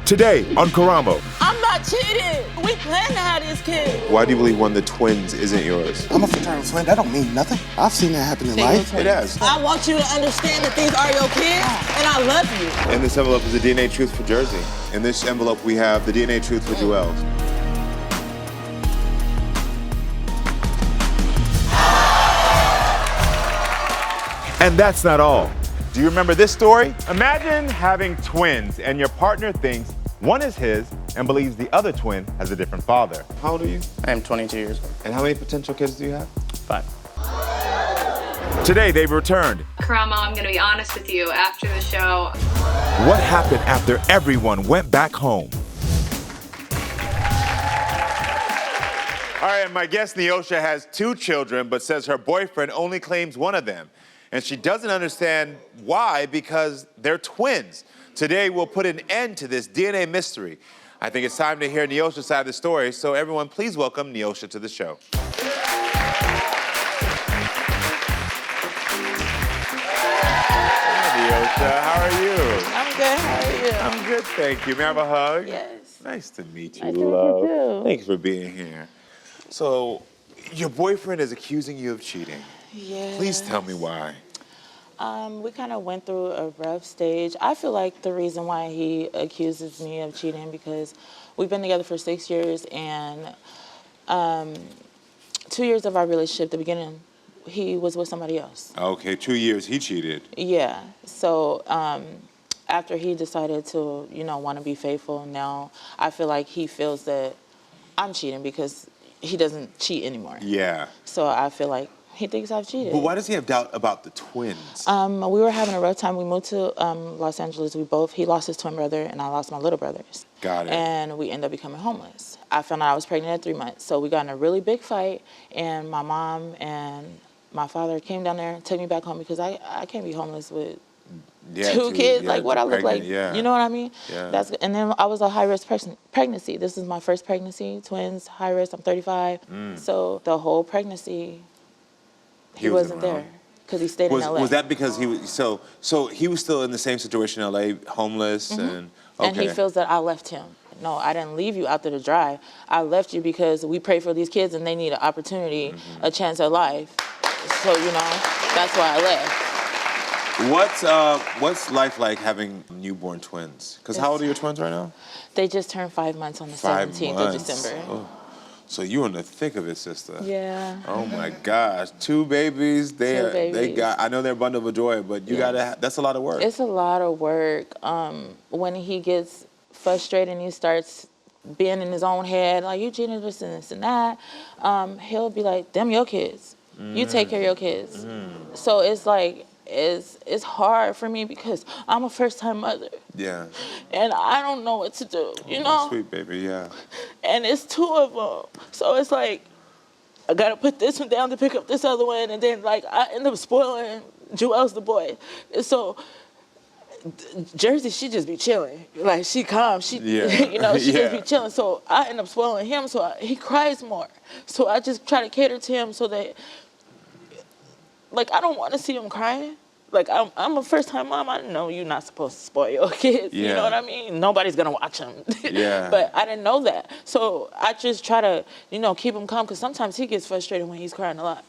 Today on Karamo. I'm not cheating. We plan to have this kid. Why do you believe one of the twins isn't yours? I'm a fraternal twin. That don't mean nothing. I've seen that happen in life. It has. I want you to understand that these are your kids, and I love you. In this envelope is the DNA truth for Jersey. In this envelope, we have the DNA truth for Joelle. And that's not all. Do you remember this story? Imagine having twins and your partner thinks one is his and believes the other twin has a different father. How old are you? I am 22 years old. And how many potential kids do you have? 5. Today they've returned. Karamo, I'm gonna be honest with you. After the show, What happened after everyone went back home? All right, and my guest Neosha has 2 children, but says her boyfriend only claims one of them. And she doesn't understand why, because they're twins. Today, we'll put an end to this DNA mystery. I think it's time to hear Neosha's side of the story, so everyone please welcome Neosha to the show. Hi, Neosha, how are you? I'm good. How are you? I'm good, thank you. May I have a hug? Yes. Nice to meet you, Nice to meet you, love. too. Thanks for being here. So, your boyfriend is accusing you of cheating. Yeah. Please tell me why. We kind of went through a rough stage. I feel like the reason why he accuses me of cheating because we've been together for 6 years, and 2 years of our relationship, the beginning, he was with somebody else. Okay, 2 years, he cheated. Yeah. So after he decided to, want to be faithful, now I feel like he feels that I'm cheating because he doesn't cheat anymore. Yeah. So I feel like he thinks I've cheated. But why does he have doubt about the twins? We were having a rough time. We moved to Los Angeles. He lost his twin brother, and I lost my little brothers. Got it. And we ended up becoming homeless. I found out I was pregnant at 3 months. So we got in a really big fight, and my mom and my father came down there and took me back home because I can't be homeless with two kids. Like, what I look like. Yeah. You know what I mean? Yeah. And then I was a high-risk pregnancy. This is my first pregnancy, twins, high risk. I'm 35. So the whole pregnancy, he wasn't there because he stayed in LA. Was that because he was so he was still in the same situation in LA, homeless and okay. And he feels that I left him. No, I didn't leave you out there to dry. I left you because we pray for these kids and they need an opportunity, a chance at life. So, that's why I left. What's life like having newborn twins? Because how old are your twins right now? They just turned 5 months on the 5 17th months. of December. Oh. So you're in the thick of it, sister. Yeah. Oh my gosh, 2 babies. They got. I know they're a bundle of joy, but you gotta. That's a lot of work. It's a lot of work. When he gets frustrated and he starts being in his own head, like you cheating this and that, he'll be like, "Them your kids. You take care of your kids." So it's like it's hard for me because I'm a first-time mother. Yeah. And I don't know what to do. Sweet baby, yeah. And it's 2 of them. So it's like, I gotta put this one down to pick up this other one, and then I end up spoiling Joelle's the boy. And so Jersey, she just be chilling. Like she calm, she just be chilling. So I end up spoiling him, so he cries more. So I just try to cater to him so that, I don't want to see him crying. I'm a first-time mom. I know you're not supposed to spoil your kids. Yeah. You know what I mean? Nobody's going to watch them. Yeah. But I didn't know that. So I just try to, keep him calm because sometimes he gets frustrated when he's crying a lot.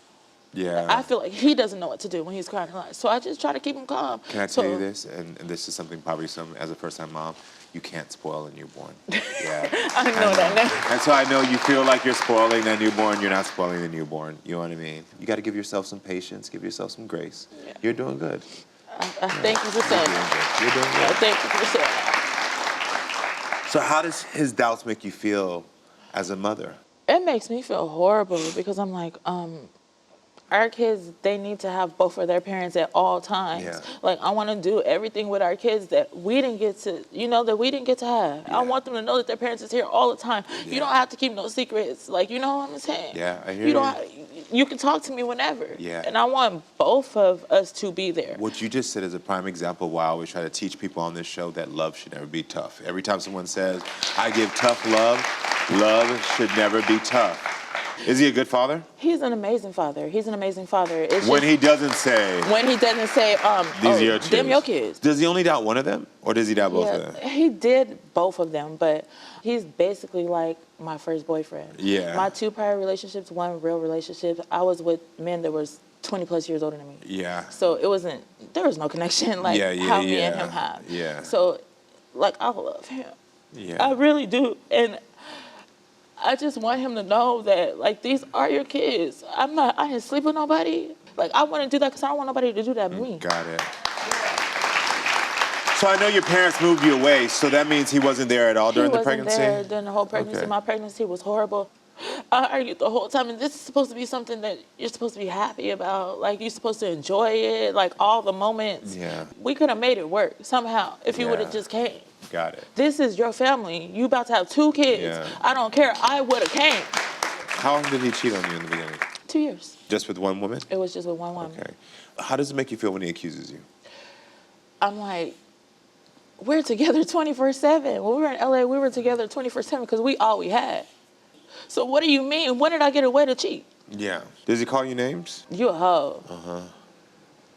Yeah. I feel like he doesn't know what to do when he's crying a lot. So I just try to keep him calm. Can I tell you this? And this is something probably as a first-time mom, you can't spoil a newborn. Yeah. I know that now. And so I know you feel like you're spoiling that newborn. You're not spoiling the newborn. You know what I mean? You got to give yourself some patience. Give yourself some grace. Yeah. You're doing good. Thank you for saying that. You're doing good. Thank you for saying that. So how does his doubts make you feel as a mother? It makes me feel horrible because I'm like, our kids, they need to have both of their parents at all times. Yeah. I want to do everything with our kids that we didn't get to, have. Yeah. I want them to know that their parents is here all the time. Yeah. You don't have to keep no secrets. You know what I'm saying? Yeah, I hear you. You can talk to me whenever. Yeah. And I want both of us to be there. What you just said is a prime example of why I always try to teach people on this show that love should never be tough. Every time someone says, I give tough love, love should never be tough. Is he a good father? He's an amazing father. He's an amazing father. It's When just, he doesn't say, when he doesn't say, these are your kids. them your kids. Does he only doubt one of them, or does he doubt both of them? He did both of them, but he's basically like my first boyfriend. Yeah. My 2 prior relationships, 1 real relationship, I was with men that was 20 plus years older than me. Yeah. So there was no connection like how me and him have. Yeah. So, like, I love him. Yeah. I really do. And I just want him to know that, like, these are your kids. I didn't sleep with nobody. Like, I wouldn't do that because I don't want nobody to do that to me. Got it. So I know your parents moved you away, so that means he wasn't there at all during the pregnancy? He wasn't there during the whole pregnancy. Okay. My pregnancy was horrible. I argued the whole time, and this is supposed to be something that you're supposed to be happy about. Like, you're supposed to enjoy it, like, all the moments. Yeah. We could have made it work somehow if you would have Yeah. just came. Got it. This is your family. You about to have 2 kids. Yeah. I don't care. I would have came. How long did he cheat on you in the beginning? 2 years. Just with one woman? It was just with one woman. Okay. How does it make you feel when he accuses you? I'm like, we're together 24/7. When we were in LA, we were together 24/7 because all we had. So what do you mean? When did I get away to cheat? Yeah. Does he call you names? You a hoe. Uh-huh.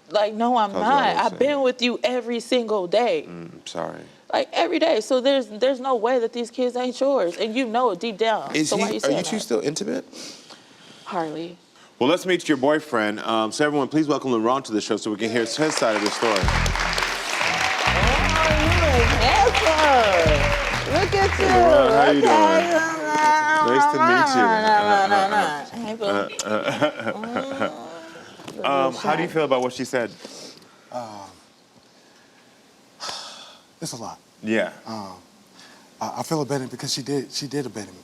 Like, no, I'm Calls you all not. those I've been with you every single day. Sorry. Like, every day. So there's no way that these kids ain't yours. And you know it deep down. So why you Are saying you two that? still intimate? Hardly. Well, let's meet your boyfriend. So everyone, please welcome Laron to the show so we can hear his side of the story. Look at you. How you doing? Nice to meet you. How do you feel about what she said? It's a lot. Yeah. I feel abandoned because she did abandon me.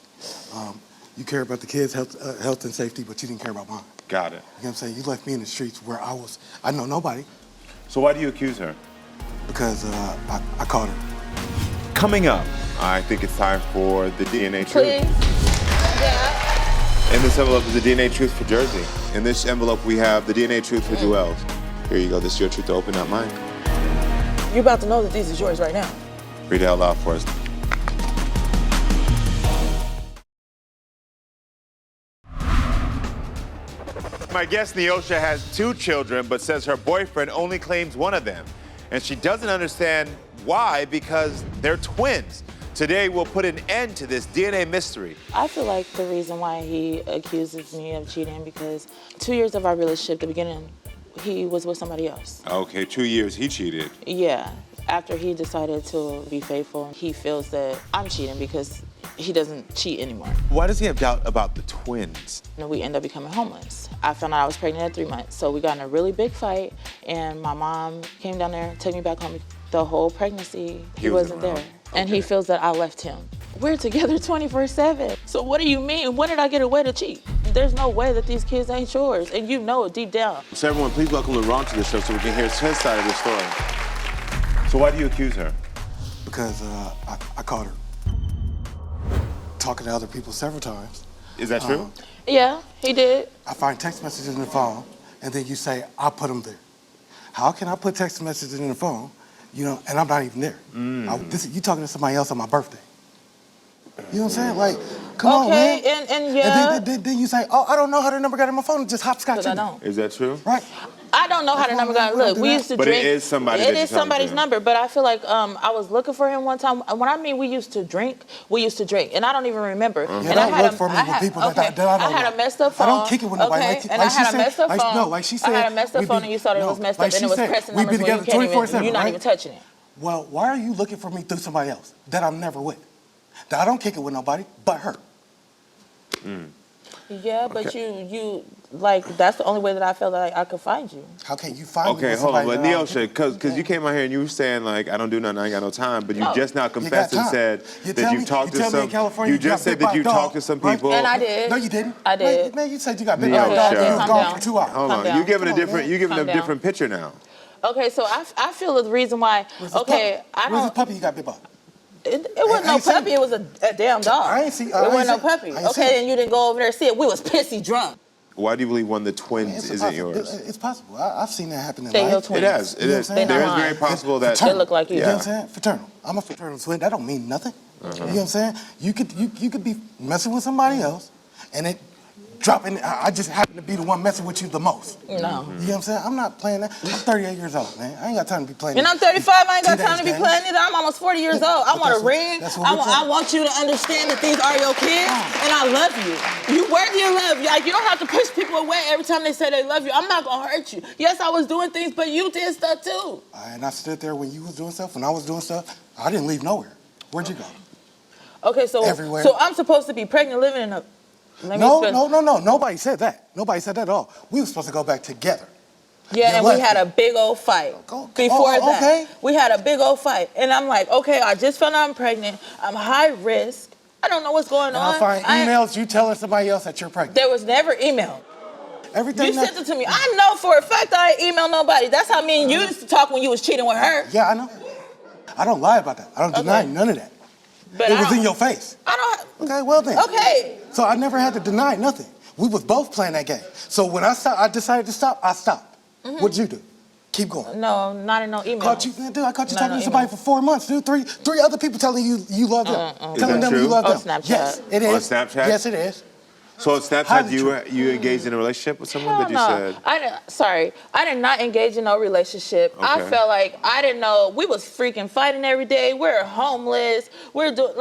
You care about the kids' health and safety, but you didn't care about mine. Got it. You know what I'm saying? You left me in the streets where I know nobody. So why do you accuse her? Because I caught her. Coming up, I think it's time for the DNA truth. Please. Yeah. In this envelope is the DNA truth for Jersey. In this envelope, we have the DNA truth for Joel's. Here you go. This is your truth to open, not mine. You're about to know that these is yours right now. Read it out loud for us. My guest Neosha has 2 children, but says her boyfriend only claims one of them. And she doesn't understand why, because they're twins. Today, we'll put an end to this DNA mystery. I feel like the reason why he accuses me of cheating because 2 years of our relationship, the beginning, he was with somebody else. Okay, 2 years he cheated. Yeah. After he decided to be faithful, he feels that I'm cheating because he doesn't cheat anymore. Why does he have doubt about the twins? And we end up becoming homeless. I found out I was pregnant at 3 months, so we got in a really big fight, and my mom came down there, took me back home. The whole pregnancy, he wasn't there. And he feels that I left him. We're together 24/7. So what do you mean? When did I get away to cheat? There's no way that these kids ain't yours, and you know it deep down. So everyone, please welcome Laron to the show so we can hear his side of the story. So why do you accuse her? Because I caught her talking to other people several times. Is that true? Yeah, he did. I find text messages in the phone, and then you say, I put them there. How can I put text messages in the phone, and I'm not even there? You talking to somebody else on my birthday. You know what I'm saying? Like, come on, man. Okay, and yeah. And then you say, oh, I don't know how the number got in my phone. Just hopscotch I in there. don't. Is that true? Right. I don't know how the number got. Look, we used to But drink. it is somebody It that is you're talking somebody's to. number, but I feel like I was looking for him one time. When I mean we used to drink, and I don't even remember. Yeah, And don't look for me with people that I don't I had know. a messed up phone. I don't kick it with nobody. Okay, Like and I she had a said- messed up like- phone. no, like she I said, had a messed up we phone, be- and you thought it no, was messed like up, and she it was said, pressing we be numbers when you together can't even. 24/7, You're not right? even touching it. Well, why are you looking for me through somebody else that I'm never with? That I don't kick it with nobody but her. Yeah, but you like that's the only way that I felt that I could find you. How can you find me Okay, with hold on. somebody But that I Neosha, don't- because you came out here and you were saying, like, I don't do nothing, I ain't got no time, but you No. just now confessed and time. said You that tell you me- talked you to tell me in some. California You you got just said bit by that you a dog, talked to some right? people. And I did. No, you didn't. I did. Man, you said you got bit by a Neosha. dog and you was Calm gone down. for 2 hours. Hold Calm on, down. you're giving Come a on, different. man. You're giving Calm a down. different picture now. Okay, so I feel the reason why. Where's this Okay, puppy? I Where's don't. this puppy you got bit by? It wasn't I no ain't seen puppy. it. It was a damn dog. I ain't see- It I ain't wasn't no see- puppy. I ain't seen Okay, it. and you didn't go over there and see it. We was pissy drunk. Why do you believe one of the twins It's isn't possible. yours? It's possible. I've seen that happen in They your life. twins. It has. It You know is. what I'm saying? There is They're very not possible that. They look like you. You know what I'm Yeah. saying? Fraternal. I'm a fraternal twin. That don't mean nothing. You know what I'm saying? You could be messing with somebody else, and dropping. I just happen to be the one messing with you the most. No. You know what I'm saying? I'm not playing that. I'm 38 years old, man. I ain't got time to be playing. And I'm 35. I ain't got time to be playing either. I'm almost 40 years old. I want a ring. I want you to understand that these are your kids, and I love you. You worthy of love. Like, you don't have to push people away every time they say they love you. I'm not gonna hurt you. Yes, I was doing things, but you did stuff too. And I stood there when you was doing stuff. When I was doing stuff, I didn't leave nowhere. Where'd you go? Okay, so everywhere. So I'm supposed to be pregnant, living in a. No. Nobody said that. Nobody said that at all. We were supposed to go back together. Yeah, and we had a big old fight. Before that, okay. We had a big old fight. And I'm like, okay, I just found out I'm pregnant. I'm high risk. I don't know what's going on. I find emails you telling somebody else that you're pregnant. There was never email. Everything you sent it to me. I know for a fact I ain't emailed nobody. That's how me and you used to talk when you was cheating with her. Yeah, I know. I don't lie about that. I don't deny none of that. But it was in your face. I don't. Okay, well then. Okay. So I never had to deny nothing. We was both playing that game. So when I decided to stop, I stopped. What'd you do? Keep going. No, not in no email. I caught you talking to somebody for 4 months, dude. Three other people telling you love them. Telling them you love them. Snapchat. Yes, it is. On Snapchat? Yes, it is. So on Snapchat, you engaged in a relationship with someone that you said? I did not engage in no relationship. Okay. I felt like I didn't know. We was freaking fighting every day. We're homeless. We're doing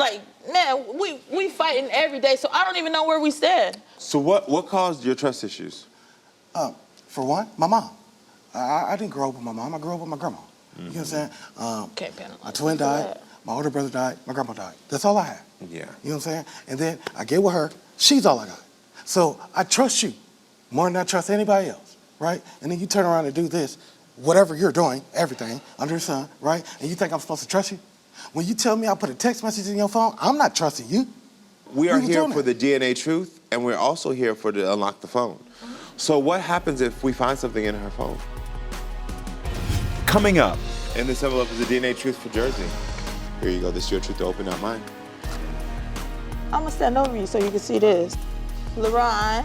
man, we fighting every day. So I don't even know where we stand. So what caused your trust issues? For one, my mom. I didn't grow up with my mom. I grew up with my grandma. You know what I'm saying? My twin died. My older brother died. My grandma died. That's all I had. Yeah. You know what I'm saying? And then I get with her. She's all I got. So I trust you more than I trust anybody else, right? And then you turn around and do this, whatever you're doing, everything under the sun, right? And you think I'm supposed to trust you? When you tell me I put a text message in your phone, I'm not trusting you. We are here for the DNA truth, and we're also here to unlock the phone. So what happens if we find something in her phone? Coming up. In this envelope is the DNA truth for Jersey. Here you go. This is your truth to open, not mine. I'm gonna stand over you so you can see this. Laron.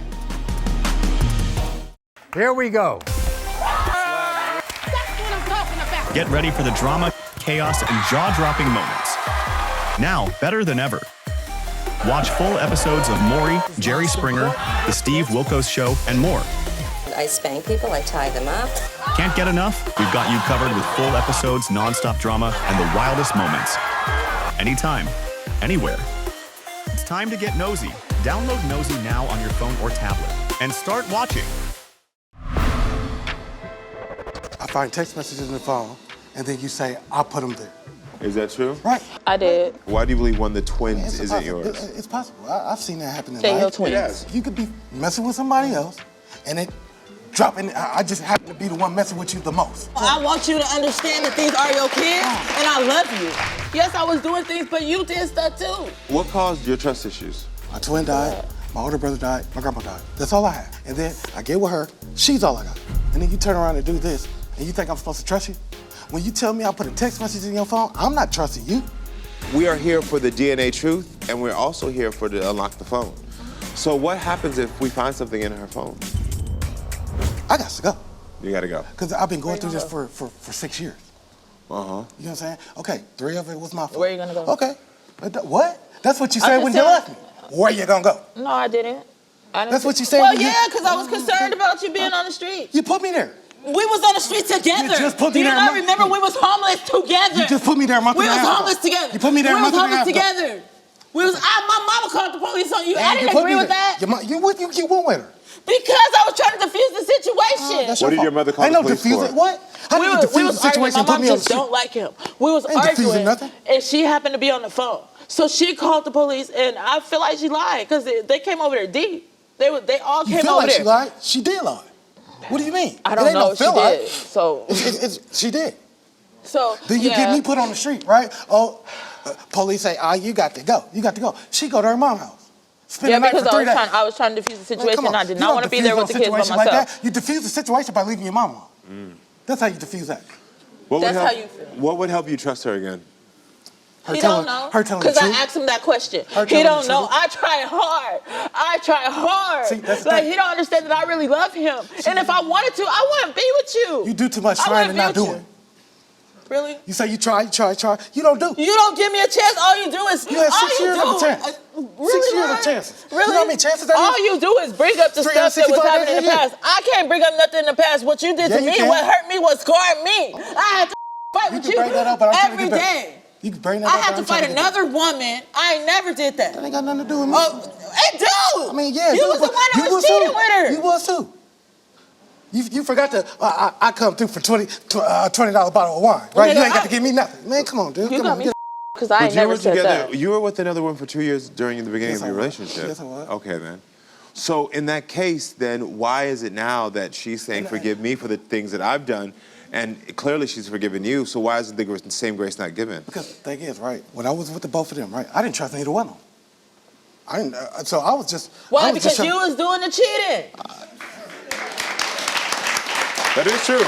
Here we go. Get ready for the drama, chaos, and jaw-dropping moments. Now, better than ever. Watch full episodes of Maury, Jerry Springer, The Steve Wilkos Show, and more. I spank people, I tie them up. Can't get enough? We've got you covered with full episodes, non-stop drama, and the wildest moments. Anytime, anywhere. It's time to get nosy. Download Nosey now on your phone or tablet and start watching. I find text messages in the phone, and then you say, I put them there. Is that true? Right. I did. Why do you believe one of the twins isn't yours? It's possible. I've seen that happen in They're life. your twins. Yes. You could be messing with somebody else, and it dropping. I just happen to be the one messing with you the most. I want you to understand that these are your kids, and I love you. Yes, I was doing things, but you did stuff too. What caused your trust issues? My twin died. My older brother died. My grandma died. That's all I had. And then I get with her. She's all I got. And then you turn around and do this, and you think I'm supposed to trust you? When you tell me I put a text message in your phone, I'm not trusting you. We are here for the DNA truth, and we're also here to unlock the phone. So what happens if we find something in her phone? I got to go. You gotta go. Because I've been going through this for 6 years. You know what I'm saying? Okay, 3 of it was my fault. Where you gonna go? Okay. What? That's what you said when you left me. Where you gonna go? No, I didn't. That's what you said. Well, yeah, because I was concerned about you being on the street. You put me there. We was on the street together. You just put me Do you there. not remember we was homeless together? You just put me there a month and a half ago. We was homeless together. You put me there a month and a half ago. We was homeless together. My mama called the police on you. And I didn't agree with that. You went with her. Because I was trying to defuse the situation. What did your mother call the police for? What? How did you defuse the situation and put me on the street? My mom just don't like him. We was arguing, and she happened to be on the phone. So she called the police, and I feel like she lied because they came over there deep. They all came over there. You feel like she lied? She did lie. What do you mean? I don't know if she did. So she did. So then you get me put on the street, right? Oh, police say, you got to go. You got to go. She go to her mom's house. Yeah, because I was trying to defuse the situation. I did not want to be there with the kids by myself. Like that. You defuse the situation by leaving your mom alone. That's how you defuse that. That's how you feel. What would help you trust her again? He don't know. Because I asked him that question. He don't know. I try hard. See, that's like, he don't understand that I really love him. And if I wanted to, I wouldn't be with you. You do too much trying and not doing. Really? You say you try. You don't do. You don't give me a chance. All you do is. You had all 6 you years do- of a chance. Really, 6 years Ryan? of chances. Really? You know how many chances that All is? you do is bring up the stuff that was 365 happening in the days a year. past. I can't bring up nothing in the past. What you did Yeah, to you me, can. what hurt me, what scarred me. I had to fight You with can you bring that up, but I'm trying to every get back. day. You can bring that I up. had but to I'm trying fight get back. another woman. I ain't never did that. That ain't got nothing to do with me. Oh, it do. I mean, yeah. You was the one that was cheating with her. You was too. You forgot to. I come through for $20 bottle of wine, right? Nigga, You ain't got to give me nothing, man. Come on, dude. You Come got on. me because I ain't But never said that. You were with another woman for 2 years during the beginning Yes, of your I was. relationship. Yes, I was. Okay, then. So in that case, then why is it now that she's saying, forgive me for the things that I've done, and clearly she's forgiven you, so why isn't the same grace not given? Because the thing is, right, when I was with the both of them, right, I didn't trust neither one of them. I didn't, so I was just. Why? I was Because just you was doing the cheating. That is true.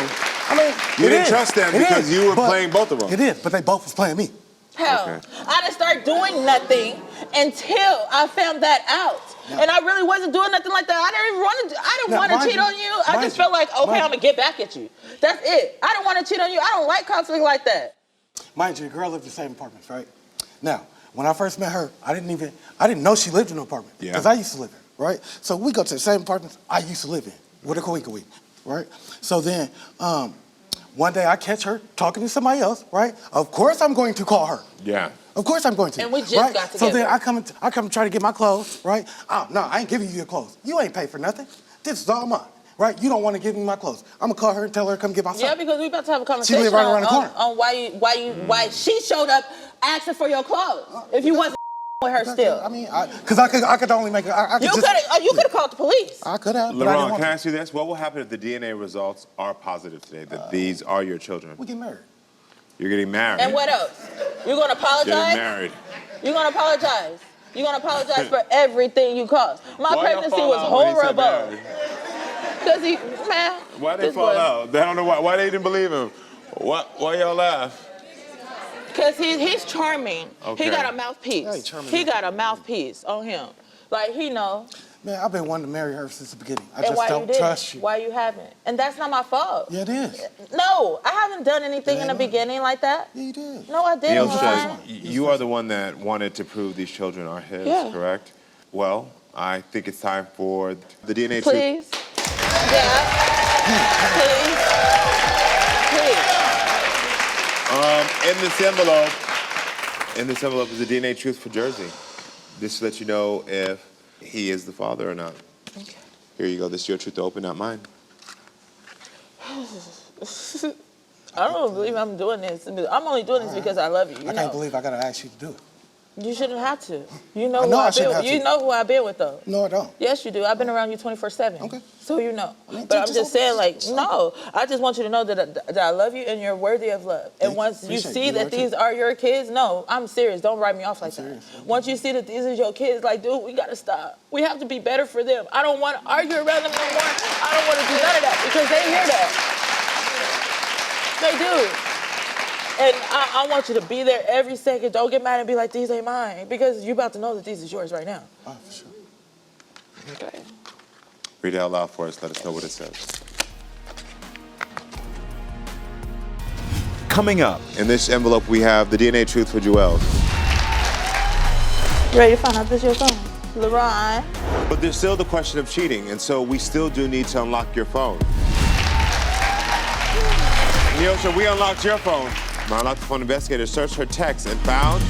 I mean, You it didn't is. trust them It because is, you were but playing both of them. It is, but they both was playing me. Hell, Okay. I didn't start doing nothing until I found that out. Yeah. And I really wasn't doing nothing like that. I didn't Now, want to mind cheat you- on you. I mind just you- felt like, okay, mind I'm going to get back at you. That's it. I don't want to cheat on you. I don't like conflict like that. Mind you, the girl lived in the same apartments, right? Now, when I first met her, I didn't know she lived in an apartment. Yeah. Because I used to live in, right? So we go to the same apartments I used to live in, with a Kawika, right? So then, one day I catch her talking to somebody else, right? Of course I'm going to call her. Yeah. Of course I'm going to. And we just right? got So then together. I come try to get my clothes, right? Oh, no, I ain't giving you your clothes. You ain't paid for nothing. This is all mine, right? You don't want to give me my clothes. I'm gonna call her and tell her to come get my stuff. Yeah, because we about to have a conversation live right around the corner. on why she showed up asking for your clothes if you wasn't with her still. I mean, because I could only make. I could You just, could have called the police. I could have. But I didn't Laron, want can I to. ask you this? What will happen if the DNA results are positive today, that these are your children? We get married. You're getting married. And what else? You're gonna Getting apologize? married. You're gonna apologize. You're gonna apologize for everything you caused. My Why y'all pregnancy fall was out when he said horrible. married? Because he, man. Why they this fall boy- out? They don't know why. Why they didn't believe him? Why y'all laugh? Cause he's charming. Okay. He got a mouthpiece. Yeah, he charming. He got a mouthpiece on him. Like he know. Man, I've been wanting to marry her since the beginning. I And just why you don't didn't? trust you. Why you haven't? And that's not my fault. Yeah, it is. No, I haven't done anything in the beginning like that. Yeah, you did. No, I didn't. Neosha, Ryan. you are the one that wanted to prove these children are his, Yeah. correct? Well, I think it's time for the DNA truth. Please. Yeah. Please. Please. In this envelope is the DNA truth for Jersey. This to let you know if he is the father or not. Okay. Here you go. This is your truth to open, not mine. I don't believe I'm doing this. I'm only doing this because I love you. You I know. can't believe I gotta ask you to do it. You shouldn't have to. You know I who know I I've shouldn't been with. have You to. know who I've been with though. No, I don't. Yes, you do. I've been around you 24/7. Okay. So you know. mean, But I'm just just saying, like, open- no. I just want you to know that I love you and you're worthy of love. And you. once you Appreciate see you. that You are too. these are your kids, no, I'm serious. Don't write me off like that. serious. Once you see that these are your kids, like, dude, we gotta stop. We have to be better for them. I don't want to argue around them no more. I don't want to do none of that because they hear that. They do. And I want you to be there every second. Don't get mad and be like, these ain't mine. Because you're about to know that these is yours right now. Oh, for sure. Okay. Read it out loud for us. Let us know what it says. Coming up, In this envelope, we have the DNA truth for Joelle. Ready to find out this your phone? Laron. But there's still the question of cheating, and so we still do need to unlock your phone. Neosha, we unlocked your phone. My unlocked the phone investigator searched her text and found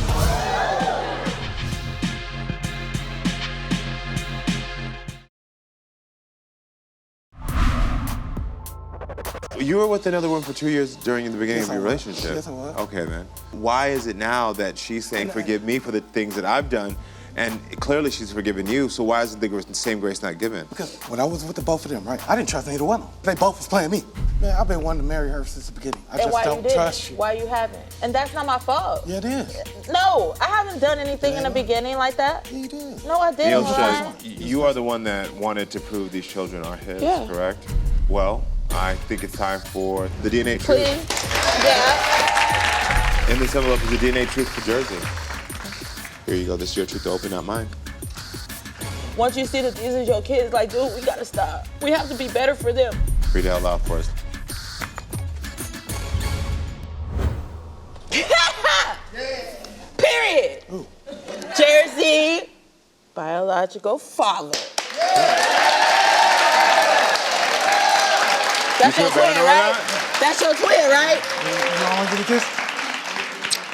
you were with another woman for 2 years during the beginning Yes, of your I was. relationship. Yes, I was. Okay, then. Why is it now that she's saying, forgive me for the things that I've done, and clearly she's forgiven you, so why isn't the same grace not given? Because when I was with the both of them, right, I didn't trust neither one of them. They both was playing me. Man, I've been wanting to marry her since the beginning. I And just why you don't didn't? trust you. Why you haven't? And that's not my fault. Yeah, it is. No, I haven't done anything in the beginning like that. Yeah, you did. No, I didn't. Neosha, Laron. you are the one that wanted to prove these children are his, Yeah. correct? Well, I think it's time for the DNA truth. Please. Yeah. In this envelope is the DNA truth for Jersey. Here you go. This is your truth to open, not mine. Once you see that these are your kids, like, dude, we gotta stop. We have to be better for them. Read it out loud for us. biological father. That's your twin, right? That's your twin, right? You want to get a kiss?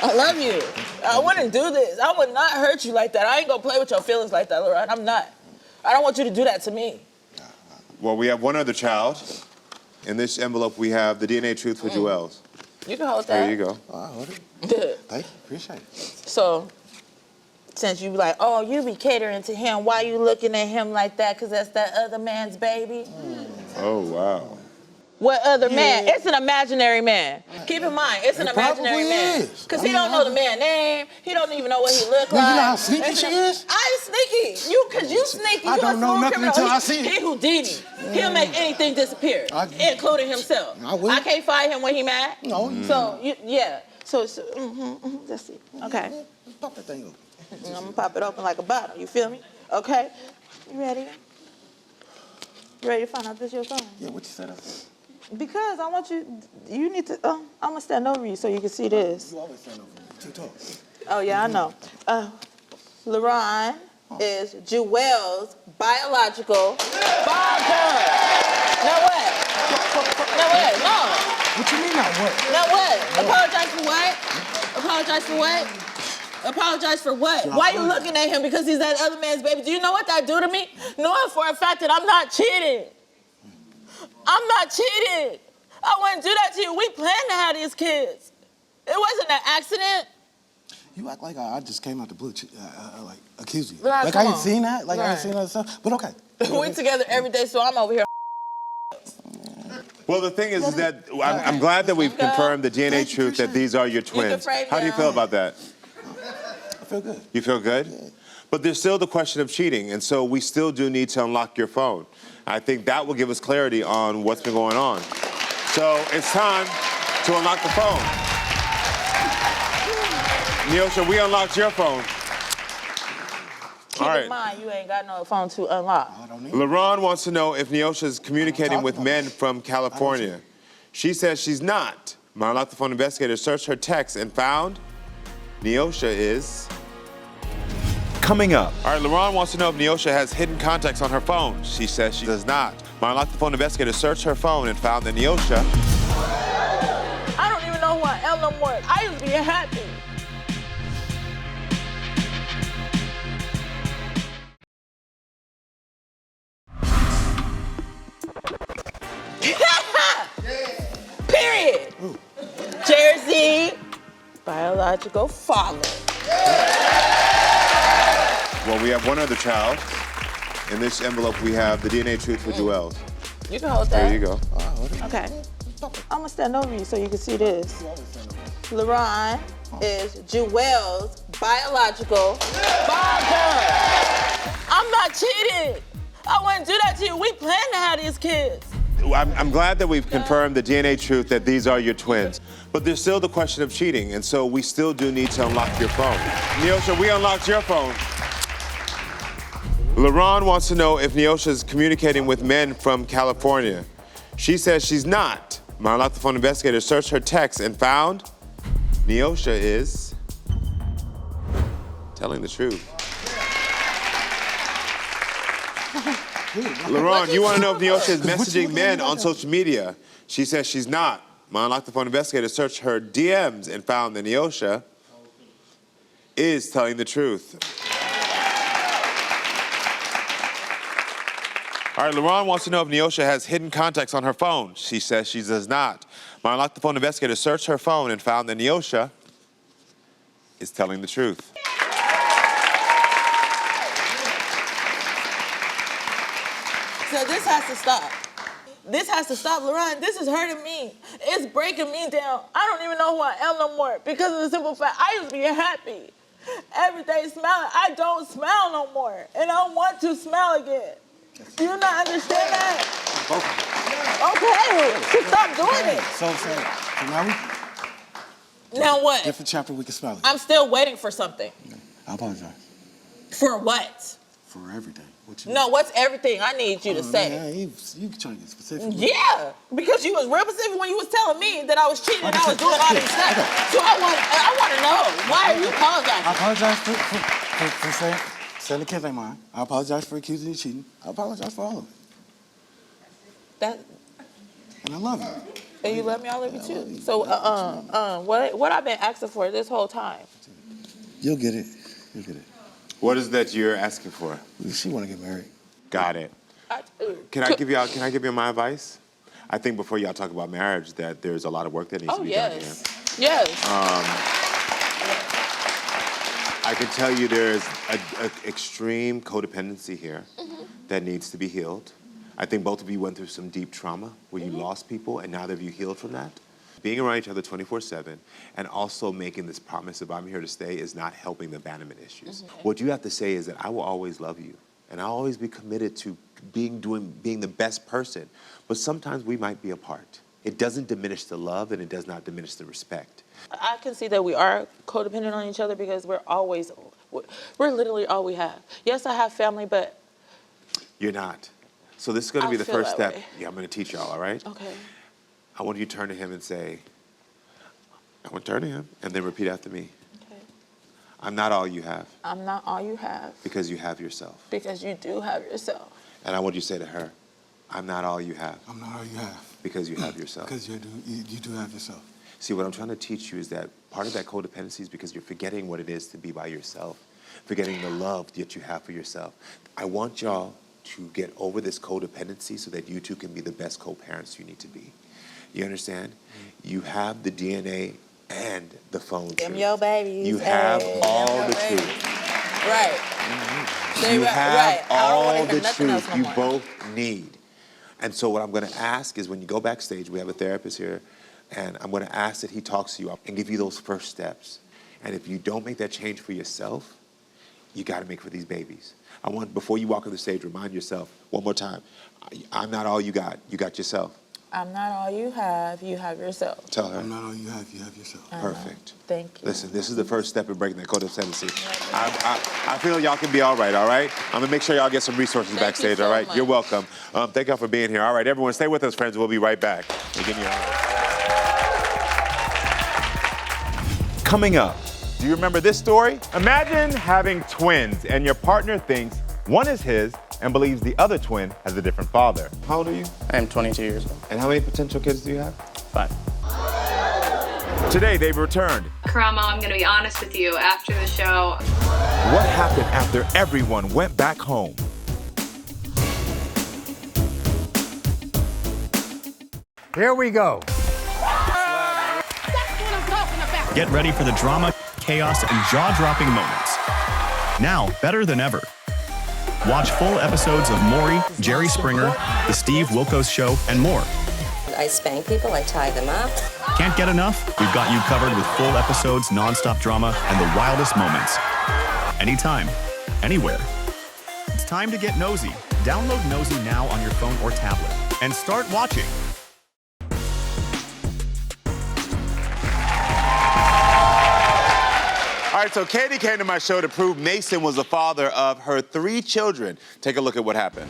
I love you. I wouldn't do this. I would not hurt you like that. I ain't gonna play with your feelings like that, Laron. I'm not. I don't want you to do that to me. Well, we have one other child. In this envelope, we have the DNA truth for Joel's. You can hold that. There you go. Oh, hold it. Good. Thank you. Appreciate it. So, since you be like, oh, you be catering to him, why you looking at him like that? Because that's that other man's baby? Oh, wow. What other man? It's an imaginary man. Keep in mind, it's an imaginary man. Because he don't know the man's name. He don't even know what he look like. You know how sneaky she is? I ain't sneaky. Because you sneaky. I You don't a know smooth nothing criminal. until I see it. He Houdini. He'll make anything disappear, including himself. I can't fight him when he mad. No. So, yeah. So let's see. Okay. Pop that thing open. I'm going to pop it open like a bottle. You feel me? Okay. You ready? You ready to find out this your phone? Yeah, what you said up there? Because I want you need to, I'm going to stand over you so you can see this. You always stand over me. Too tall. Oh, yeah, I know. Laron is Joel's biological father. Now what? No. What you mean not what? Now what? Apologize for what? Apologize for what? Apologize for what? Why are you looking at him because he's that other man's baby? Do you know what that do to me? Knowing for a fact that I'm not cheating. I'm not cheating. I wouldn't do that to you. We planned to have these kids. It wasn't an accident. You act like I just came out the blue, like accuse you. Right, like come I ain't on. seen that. Like I Right. ain't seen that stuff. But okay. We together every day, so I'm over here. Well, the thing is that I'm glad that we've confirmed the DNA truth that these are your twins. How do you feel about that? I feel good. You feel good? Yeah. But there's still the question of cheating, and so we still do need to unlock your phone. I think that will give us clarity on what's been going on. So it's time to unlock the phone. Neosha, we unlocked your phone. Keep in mind, you ain't got no phone to unlock. I don't need Laron wants to know if Neosha is communicating with men from California. She says she's not. My Unlock the Phone investigator searched her text and found Neosha is... Coming up. All right, Laron wants to know if Neosha has hidden contacts on her phone. She says she does not. My Unlock the Phone investigator searched her phone and found that Neosha... I don't even know who I am no more. I used to be happy. Period. Jersey, biological father. Well, we have one other child. In this envelope, we have the DNA truth for Joel's. You can hold that. There you go. Okay. I'm gonna stand over you so you can see this. Laron is Joel's biological father. I'm not cheating. I wouldn't do that to you. We planned to have these kids. I'm glad that we've confirmed the DNA truth that these are your twins. But there's still the question of cheating, and so we still do need to unlock your phone. Neosha, we unlocked your phone. Laron wants to know if Neosha is communicating with men from California. She says she's not. My Unlock the Phone investigator searched her text and found Neosha is telling the truth. Laron, you want to know if Neosha is messaging men on social media. She says she's not. My Unlock the Phone investigator searched her DMs and found that Neosha is telling the truth. All right, Laron wants to know if Neosha has hidden contacts on her phone. She says she does not. My Unlock the Phone investigator searched her phone and found that Neosha is telling the truth. So this has to stop. This has to stop, Laron. This is hurting me. It's breaking me down. I don't even know who I am no more because of the simple fact I used to be happy. Every day smiling. I don't smile no more. And I want to smile again. Do you not understand that? Okay, stop doing it. So Now what? different chapter we can smell it. I'm still waiting for something. I apologize. For what? For everything. What you No, what's everything I need you to say? Yeah, you trying to get specific. Yeah, because you was real specific when you was telling me that I was cheating and I was doing all this stuff. Okay. So I want to know, why are you apologizing? I apologize for saying. Saying the kids ain't mine. I apologize for accusing you of cheating. I apologize for all of it. That, And I love you. and you love me, I love you too. So, what I've been asking for this whole time? You'll get it. You'll get it. What is that you're asking for? She want to get married. Got it. Can I give you my advice? I think before y'all talk about marriage, that there's a lot of work that needs to be done here. Yes. I can tell you there's an extreme codependency here that needs to be healed. I think both of you went through some deep trauma where you lost people, and now that you healed from that. Being around each other 24/7 and also making this promise of I'm here to stay is not helping the abandonment issues. What you have to say is that I will always love you, and I'll always be committed to being the best person. But sometimes we might be apart. It doesn't diminish the love, and it does not diminish the respect. I can see that we are codependent on each other because we're literally all we have. Yes, I have family, but You're not. So this is going to be the feel first that step. way. Yeah, I'm going to teach y'all, all right? okay. I want you to turn to him and say, I want to turn to him, and then repeat after me. Okay. I'm not all you have, I'm not all you have because you have yourself. because you do have yourself. And I want you to say to her, I'm not all you have, I'm not all you have. because you have yourself. Because you do have yourself. See, what I'm trying to teach you is that part of that codependency is because you're forgetting what it is to be by yourself, forgetting the love that you have for yourself. I want y'all to get over this codependency so that you two can be the best co-parents you need to be. You understand? You have the DNA and the phone Them truth. your babies. You have hey, all them the your babies. truth. Right. You have right. I don't wanna all hear the nothing else truth no you more. both need. And so what I'm going to ask is when you go backstage, we have a therapist here, and I'm going to ask that he talks to you and give you those first steps. And if you don't make that change for yourself, you got to make for these babies. I want, before you walk on the stage, remind yourself one more time, I'm not all you got yourself. I'm not all you have yourself. Tell her. I'm not all you have yourself. Perfect. Thank you. Listen, this is the first step in breaking that codependency. I feel y'all can be all right, all right? I'm gonna make sure y'all get some resources Thank you backstage, so all right? much. You're welcome. Thank y'all for being here. All right, everyone, stay with us, friends. We'll be right back. Coming up, do you remember this story? Imagine having twins and your partner thinks one is his and believes the other twin has a different father. How old are you? I am 22 years old. And how many potential kids do you have? 5. Today, they've returned. Karamo, I'm going to be honest with you. After the show, What happened after everyone went back home? Here we go. Get ready for the drama, chaos, and jaw-dropping moments. Now, better than ever. Watch full episodes of Maury, Jerry Springer, The Steve Wilkos Show, and more. I spank people, I tie them up. Can't get enough? We've got you covered with full episodes, non-stop drama, and the wildest moments. Anytime, anywhere. It's time to get nosy. Download Nosy now on your phone or tablet and start watching. All right, so Katie came to my show to prove Mason was the father of her 3 children. Take a look at what happened.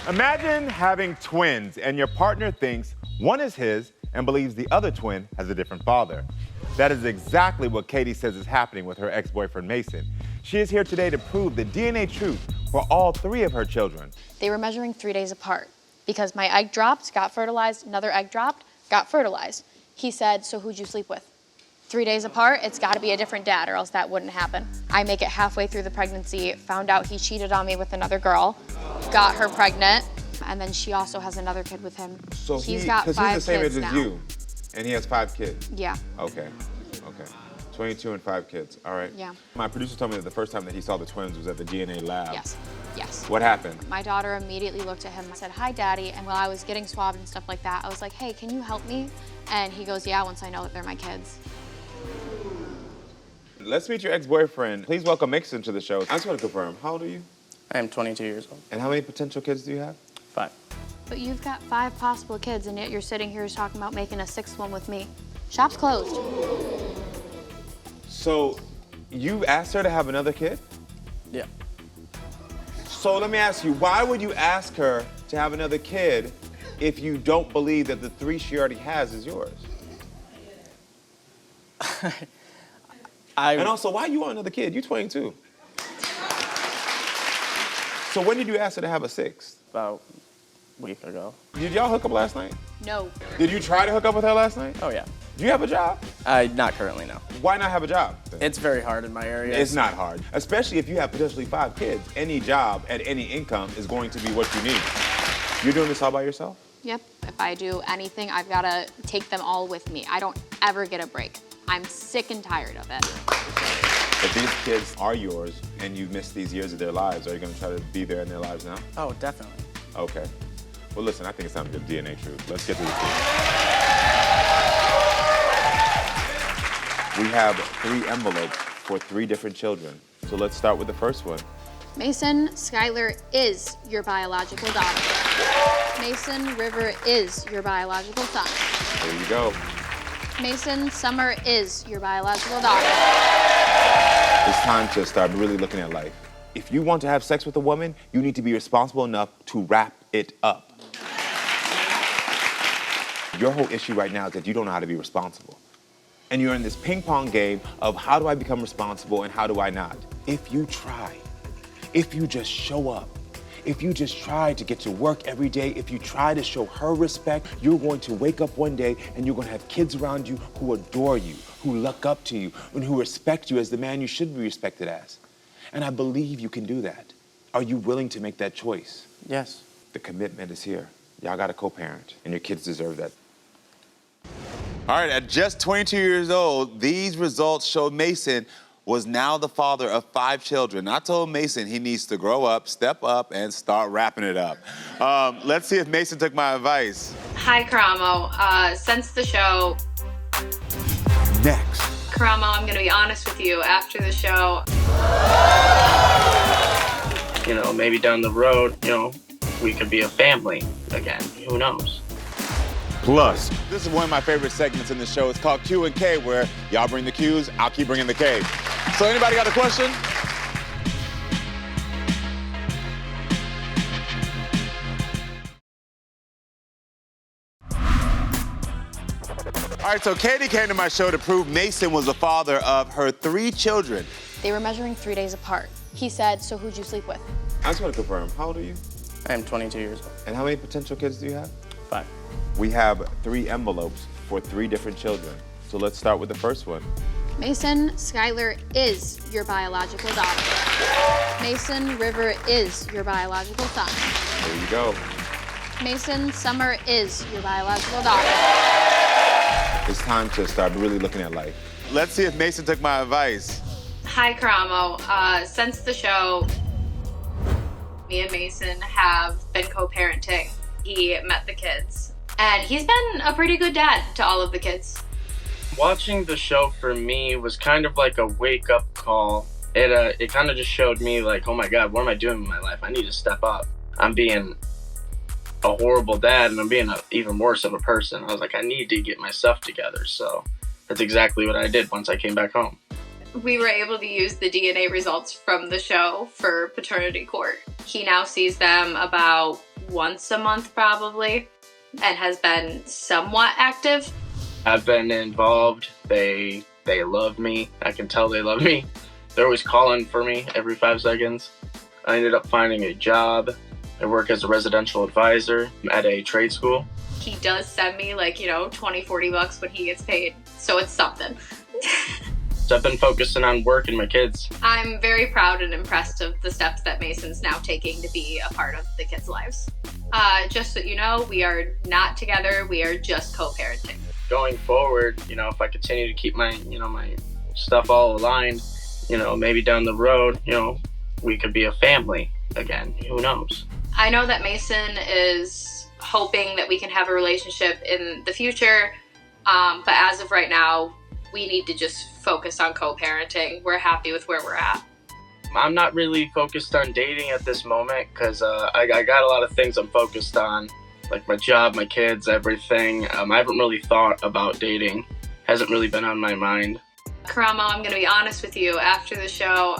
Imagine having twins and your partner thinks one is his and believes the other twin has a different father. That is exactly what Katie says is happening with her ex-boyfriend Mason. She is here today to prove the DNA truth for all 3 of her children. They were measuring 3 days apart because my egg dropped, got fertilized, another egg dropped, got fertilized. He said, so who'd you sleep with? 3 days apart, it's gotta be a different dad or else that wouldn't happen. I make it halfway through the pregnancy, found out he cheated on me with another girl, got her pregnant, and then she also has another kid with him. So he's got 5 kids now. and he has 5 kids. Yeah. Okay. 22 and 5 kids, all right. Yeah. My producer told me that the first time that he saw the twins was at the DNA lab. Yes. What happened? My daughter immediately looked at him and said, hi, Daddy. And while I was getting swabbed and stuff like that, I was like, hey, can you help me? And he goes, yeah, once I know that they're my kids. Let's meet your ex-boyfriend. Please welcome Mason to the show. I just want to confirm, how old are you? I am 22 years old. And how many potential kids do you have? 5. But you've got 5 possible kids, and yet you're sitting here talking about making a 6th one with me. Shop's closed. So, you asked her to have another kid? Yeah. So let me ask you, why would you ask her to have another kid if you don't believe that the 3 she already has is yours? And also, why you want another kid? You're 22. So when did you ask her to have a sixth? About a week ago. Did y'all hook up last night? No. Did you try to hook up with her last night? Oh, yeah. Do you have a job? Not currently, no. Why not have a job? It's very hard in my area. It's not hard, especially if you have potentially 5 kids. Any job at any income is going to be what you need. You're doing this all by yourself? Yep. If I do anything, I've got to take them all with me. I don't ever get a break. I'm sick and tired of it. If these kids are yours and you've missed these years of their lives, are you going to try to be there in their lives now? Oh, definitely. Okay. Well, listen, I think it's time to get DNA truth. Let's get to the truth. We have 3 envelopes for 3 different children. So let's start with the first one. Mason Skylar is your biological daughter. Mason River is your biological son. There you go. Mason Summer is your biological daughter. It's time to start really looking at life. If you want to have sex with a woman, you need to be responsible enough to wrap it up. Your whole issue right now is that you don't know how to be responsible. And you're in this ping pong game of how do I become responsible and how do I not? If you try, if you just show up, if you just try to get to work every day, if you try to show her respect, you're going to wake up one day and you're going to have kids around you who adore you, who look up to you, and who respect you as the man you should be respected as. And I believe you can do that. Are you willing to make that choice? Yes. The commitment is here. Y'all got to co-parent, and your kids deserve that. All right, at just 22 years old, these results show Mason was now the father of 5 children. I told Mason he needs to grow up, step up, and start wrapping it up. Let's see if Mason took my advice. Hi, Karamo. Since the show, Next. Karamo, I'm gonna be honest with you. After the show, You know, maybe down the road, you know, we could be a family again. Who knows? Plus, this is one of my favorite segments in the show. It's called Q and K, where y'all bring the Qs, I'll keep bringing the K. So anybody got a question? All right, so Katie came to my show to prove Mason was the father of her 3 children. They were measuring 3 days apart. He said, so who'd you sleep with? I just want to confirm, how old are you? I am 22 years old. And how many potential kids do you have? 5. We have 3 envelopes for 3 different children. So let's start with the first one. Mason Skylar is your biological daughter. Mason River is your biological son. There you go. Mason Summer is your biological daughter. It's time to start really looking at life. Let's see if Mason took my advice. hi, Karamo. Since the show, me and Mason have been co-parenting. He met the kids, and he's been a pretty good dad to all of the kids. Watching the show for me was kind of like a wake-up call. It kind of just showed me like, oh my God, what am I doing with my life? I need to step up. I'm being a horrible dad, and I'm being even worse of a person. I was like, I need to get my stuff together. So that's exactly what I did once I came back home. We were able to use the DNA results from the show for paternity court. He now sees them about once a month probably, and has been somewhat active. I've been involved. They love me. I can tell they love me. They're always calling for me every 5 seconds. I ended up finding a job. I work as a residential advisor at a trade school. He does send me like, $20-$40 when he gets paid, so it's something. So I've been focusing on work and my kids. I'm very proud and impressed of the steps that Mason's now taking to be a part of the kids' lives. Just so you know, we are not together, we are just co-parenting. Going forward, if I continue to keep my, my stuff all aligned, maybe down the road, we could be a family again. Who knows? I know that Mason is hoping that we can have a relationship in the future, but as of right now, we need to just focus on co-parenting. We're happy with where we're at. I'm not really focused on dating at this moment because I got a lot of things I'm focused on, like my job, my kids, everything. I haven't really thought about dating. Hasn't really been on my mind. Karamo, I'm going to be honest with you. After the show,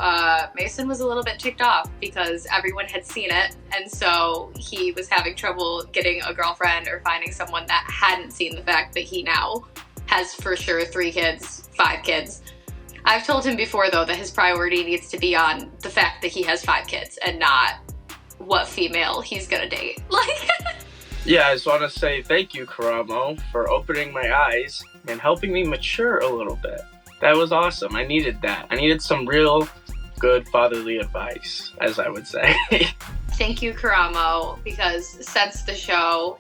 Mason was a little bit ticked off because everyone had seen it, and so he was having trouble getting a girlfriend or finding someone that hadn't seen the fact that he now has for sure 3 kids, 5 kids. I've told him before, though, that his priority needs to be on the fact that he has 5 kids and not what female he's gonna date. Like, Yeah, I just want to say thank you, Karamo, for opening my eyes and helping me mature a little bit. That was awesome. I needed that. I needed some real good fatherly advice, as I would say. thank you, Karamo, because since the show,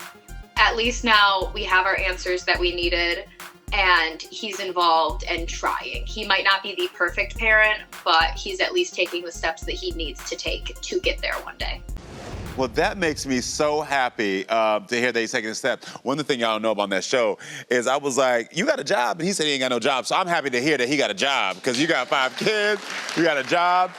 at least now we have our answers that we needed, and he's involved and trying. He might not be the perfect parent, but he's at least taking the steps that he needs to take to get there one day. Well, that makes me so happy to hear that he's taking a step. One of the things y'all don't know about that show is I was like, you got a job? And he said he ain't got no job. So I'm happy to hear that he got a job because you got 5 kids, you got a job.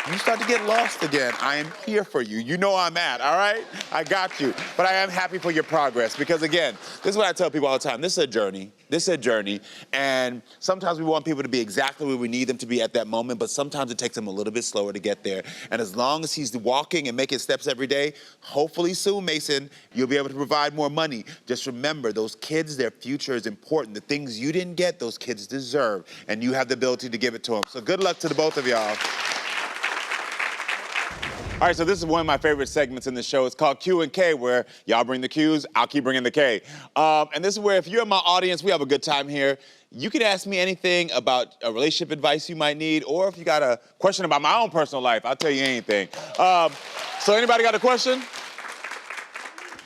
You start to get lost again, I am here for you. You know I'm at, all right? I got you. But I am happy for your progress because, again, this is what I tell people all the time. This is a journey. This is a journey. And sometimes we want people to be exactly where we need them to be at that moment, but sometimes it takes them a little bit slower to get there. And as long as he's walking and making steps every day, hopefully soon, Mason, you'll be able to provide more money. Just remember, those kids, their future is important. The things you didn't get, those kids deserve. And you have the ability to give it to them. So good luck to the both of y'all. All right, so this is one of my favorite segments in the show. It's called Q and K, where y'all bring the Qs, I'll keep bringing the K. And this is where if you're in my audience, we have a good time here. You can ask me anything about a relationship advice you might need, or if you got a question about my own personal life, I'll tell you anything. So anybody got a question?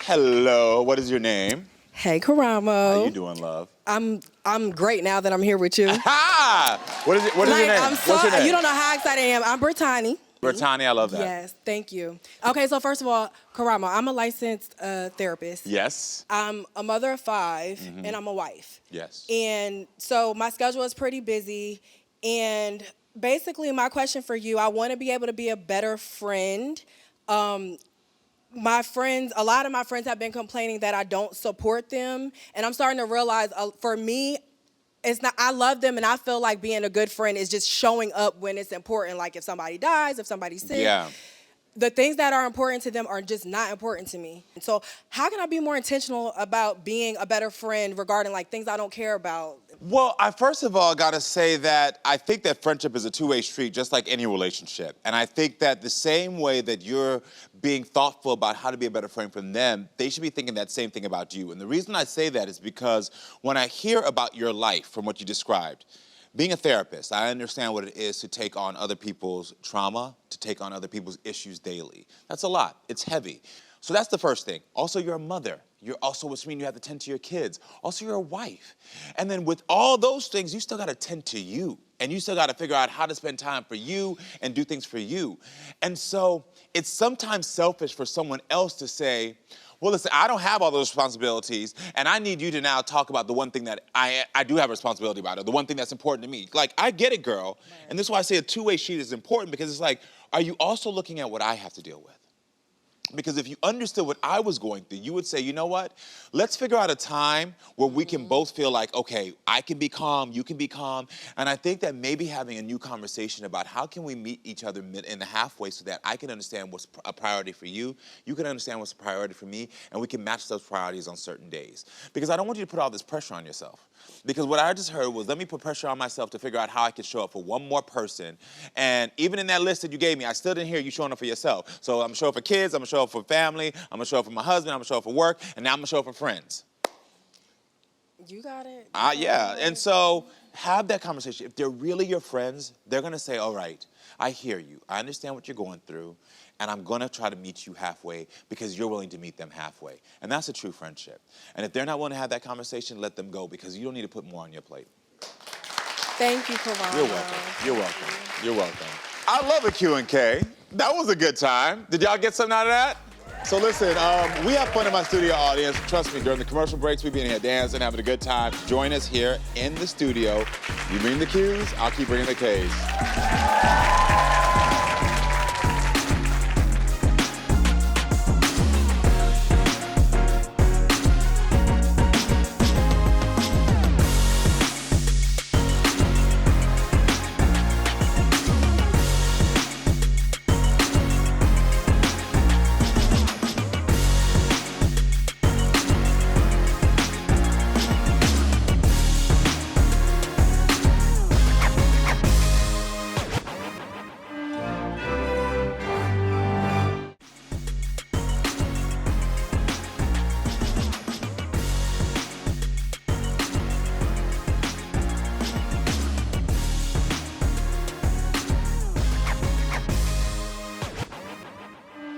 Hello, what is your name? Hey, Karamo. How you doing, love? I'm great now that I'm here with you. Ha! What is your name? What's your name? You don't know how excited I am. I'm Brittany. Brittany, I love that. Yes, thank you. Okay, so first of all, Karamo, I'm a licensed therapist. Yes. I'm a mother of 5, and I'm a wife. Yes. And so my schedule is pretty busy. And basically, my question for you, I want to be able to be a better friend. My friends, a lot of my friends have been complaining that I don't support them. And I'm starting to realize, for me, it's not, I love them, and I feel like being a good friend is just showing up when it's important. Like if somebody dies, if somebody's sick. Yeah. The things that are important to them are just not important to me. So how can I be more intentional about being a better friend regarding like things I don't care about? Well, I first of all got to say that I think that friendship is a two-way street, just like any relationship. And I think that the same way that you're being thoughtful about how to be a better friend from them, they should be thinking that same thing about you. And the reason I say that is because when I hear about your life from what you described, being a therapist, I understand what it is to take on other people's trauma, to take on other people's issues daily. That's a lot. It's heavy. So that's the first thing. Also, you're a mother. You're also, which means you have to tend to your kids. Also, you're a wife. And then with all those things, you still got to tend to you. And you still got to figure out how to spend time for you and do things for you. And so it's sometimes selfish for someone else to say, well, listen, I don't have all those responsibilities, and I need you to now talk about the one thing that I do have a responsibility about, or the one thing that's important to me. Like, I get it, girl. And this is why I say a two-way street is important, because it's like, are you also looking at what I have to deal with? Because if you understood what I was going through, you would say, you know what? Let's figure out a time where we can both feel like, okay, I can be calm, you can be calm. And I think that maybe having a new conversation about how can we meet each other in the halfway so that I can understand what's a priority for you, you can understand what's a priority for me, and we can match those priorities on certain days. Because I don't want you to put all this pressure on yourself. Because what I just heard was, let me put pressure on myself to figure out how I can show up for one more person. And even in that list that you gave me, I still didn't hear you showing up for yourself. So I'm going to show up for kids, I'm going to show up for family, I'm going to show up for my husband, I'm going to show up for work, and now I'm going to show up for friends. You got it. Yeah, and so have that conversation. If they're really your friends, they're going to say, all right, I hear you. I understand what you're going through, and I'm going to try to meet you halfway because you're willing to meet them halfway. And that's a true friendship. And if they're not willing to have that conversation, let them go, because you don't need to put more on your plate. Thank you, Karamo. You're welcome. You're welcome. You're welcome. I love a Q&K. That was a good time. Did y'all get something out of that? So listen, we have fun in my studio audience. Trust me, during the commercial breaks, we be in here dancing, having a good time. Join us here in the studio. You bring the Qs, I'll keep bringing the Ks.